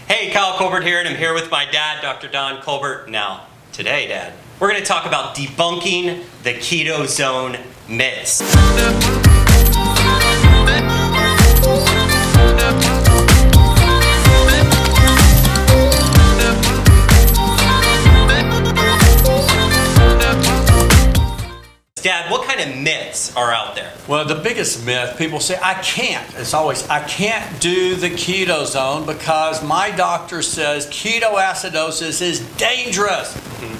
Hey, Kyle Colbert here, and I'm here with my dad, Dr. Don Colbert. Now, today, Dad, we're going to talk about debunking the Ketozone myths. Dad, what kind of myths are out there? Well, the biggest myth, people say, I can't. It's always, I can't do the Ketozone because my doctor says ketoacidosis is dangerous.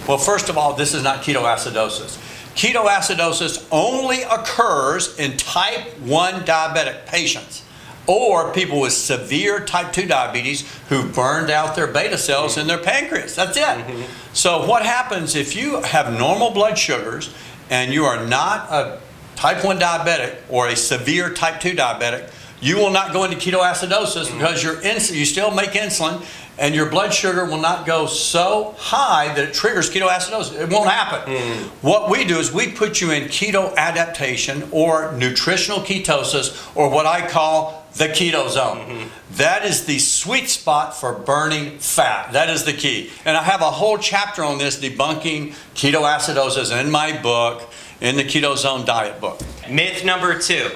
Well, first of all, this is not ketoacidosis. Ketoacidosis only occurs in type 1 diabetic patients or people with severe type 2 diabetes who burned out their beta cells in their pancreas. That's it. So what happens if you have normal blood sugars and you are not a type 1 diabetic or a severe type 2 diabetic, you will not go into ketoacidosis because you still make insulin and your blood sugar will not go so high that it triggers ketoacidosis. It won't happen. What we do is we put you in keto adaptation or nutritional ketosis, or what I call the Ketozone. That is the sweet spot for burning fat. That is the key. And I have a whole chapter on this, debunking ketoacidosis, in my book, in the Ketozone diet book. Myth number 2.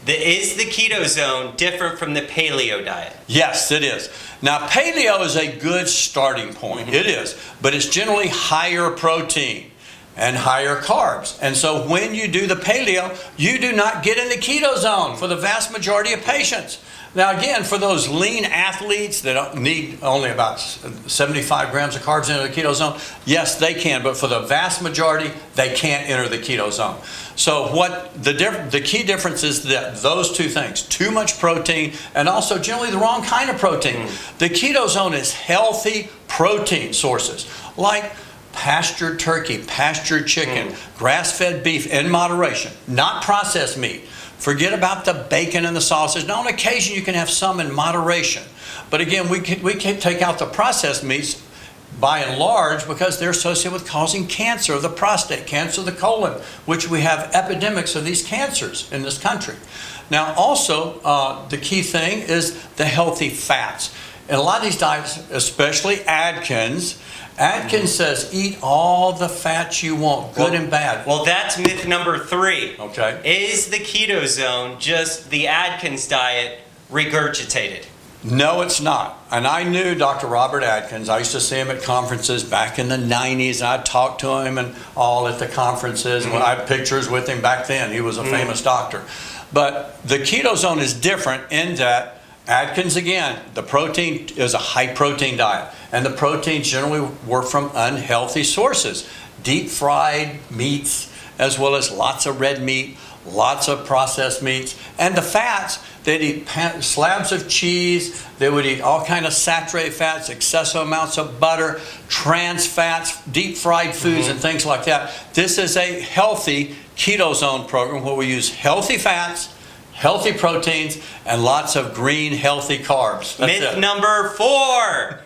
Is the Ketozone different from the paleo diet? Yes, it is. Now, paleo is a good starting point. It is. But it's generally higher protein and higher carbs. And so when you do the paleo, you do not get in the Ketozone for the vast majority of patients. Now again, for those lean athletes that need only about 75 grams of carbs into the Ketozone, yes, they can, but for the vast majority, they can't enter the Ketozone. So what the key difference is that those two things, too much protein and also generally the wrong kind of protein. The Ketozone is healthy protein sources like pastured turkey, pastured chicken, grass-fed beef in moderation, not processed meat. Forget about the bacon and the sausage. Now, on occasion, you can have some in moderation. But again, we can take out the processed meats by and large because they're associated with causing cancer of the prostate, cancer of the colon, which we have epidemics of these cancers in this country. Now, also, the key thing is the healthy fats. In a lot of these diets, especially Atkins says eat all the fats you want, good and bad. Well, that's myth number 3. Okay. Is the Ketozone just the Atkins diet regurgitated? No, it's not. And I knew Dr. Robert Atkins. I used to see him at conferences back in the 90s. I'd talk to him and all at the conferences. When I had pictures with him back then. He was a famous doctor. But the Ketozone is different in that Atkins, again, the protein is a high protein diet. And the proteins generally were from unhealthy sources. Deep fried meats, as well as lots of red meat, lots of processed meats. And the fats, they'd eat slabs of cheese, they would eat all kind of saturated fats, excessive amounts of butter, trans fats, deep fried foods and things like that. This is a healthy Ketozone program where we use healthy fats, healthy proteins, and lots of green, healthy carbs. Myth number 4.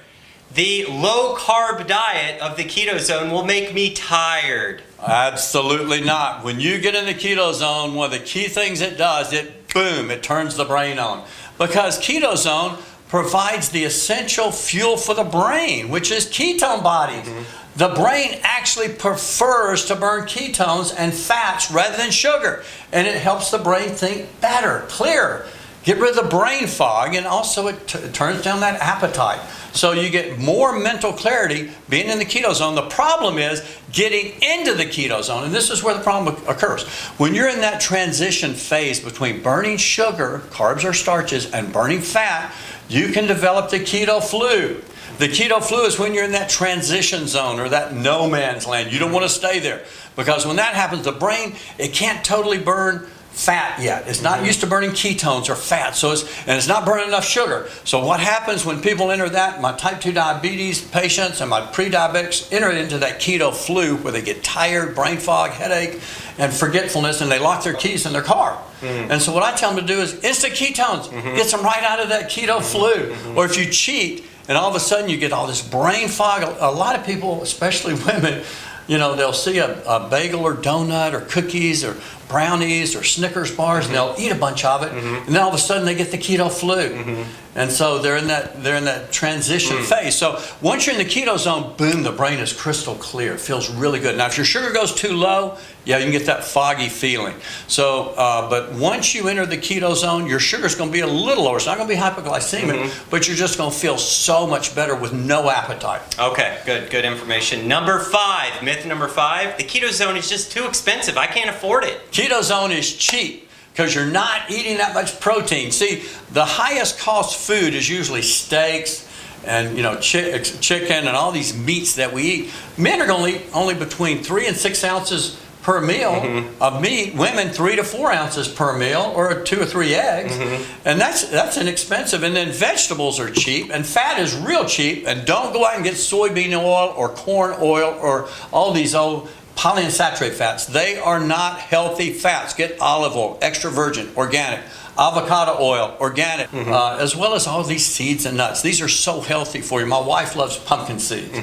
The low-carb diet of the Ketozone will make me tired. Absolutely not. When you get in the Ketozone, one of the key things it does, it turns the brain on. Because Ketozone provides the essential fuel for the brain, which is ketone bodies. The brain actually prefers to burn ketones and fats rather than sugar. And it helps the brain think better, clearer, get rid of the brain fog, and also it turns down that appetite. So you get more mental clarity being in the Ketozone. The problem is getting into the Ketozone, and this is where the problem occurs. When you're in that transition phase between burning sugar, carbs or starches, and burning fat, you can develop the keto flu. The keto flu is when you're in that transition zone or that no man's land. You don't want to stay there because when that happens, the brain, it can't totally burn fat yet. It's not used to burning ketones or fat, and it's not burning enough sugar. So what happens when people enter that, my type 2 diabetes patients and my pre-diabetics enter into that keto flu where they get tired, brain fog, headache, and forgetfulness, and they lock their keys in their car. And so what I tell them to do is instant ketones. Gets them right out of that keto flu. Or if you cheat, and all of a sudden you get all this brain fog. A lot of people, especially women, you know, they'll see a bagel or donut or cookies or brownies or Snickers bars, and they'll eat a bunch of it, and then all of a sudden they get the keto flu. And so they're in that transition phase. So once you're in the keto zone, boom, the brain is crystal clear. It feels really good. Now, if your sugar goes too low, yeah, you can get that foggy feeling. So, but once you enter the keto zone, your sugar's going to be a little lower. It's not going to be hypoglycemic, but you're just going to feel so much better with no appetite. Okay, good information. Myth number 5, the keto zone is just too expensive. I can't afford it. Keto zone is cheap because you're not eating that much protein. See, the highest cost food is usually steaks and chicken and all these meats that we eat. Men are going to eat only between 3 and 6 ounces per meal of meat. Women 3 to 4 ounces per meal, or 2 or 3 eggs, and that's inexpensive. And then vegetables are cheap, and fat is real cheap. And don't go out and get soybean oil or corn oil or all these old polyunsaturated fats. They are not healthy fats. Get olive oil, extra virgin, organic. Avocado oil, organic, as well as all these seeds and nuts. These are so healthy for you. My wife loves pumpkin seeds.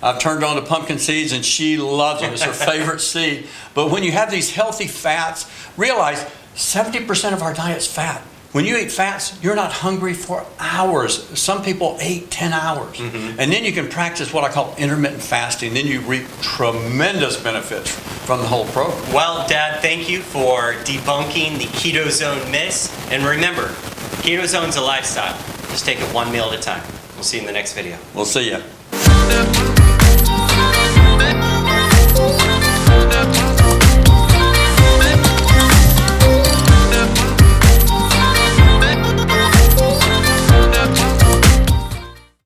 I've turned on to pumpkin seeds and she loves them. It's her favorite seed. But when you have these healthy fats, realize 70% of our diet's fat. When you eat fats, you're not hungry for hours. Some people 8-10 hours. And then you can practice what I call intermittent fasting. Then you reap tremendous benefits from the whole program. Well, Dad, thank you for debunking the keto zone myths. And remember, keto zone's a lifestyle. Just take it one meal at a time. We'll see you in the next video. We'll see you.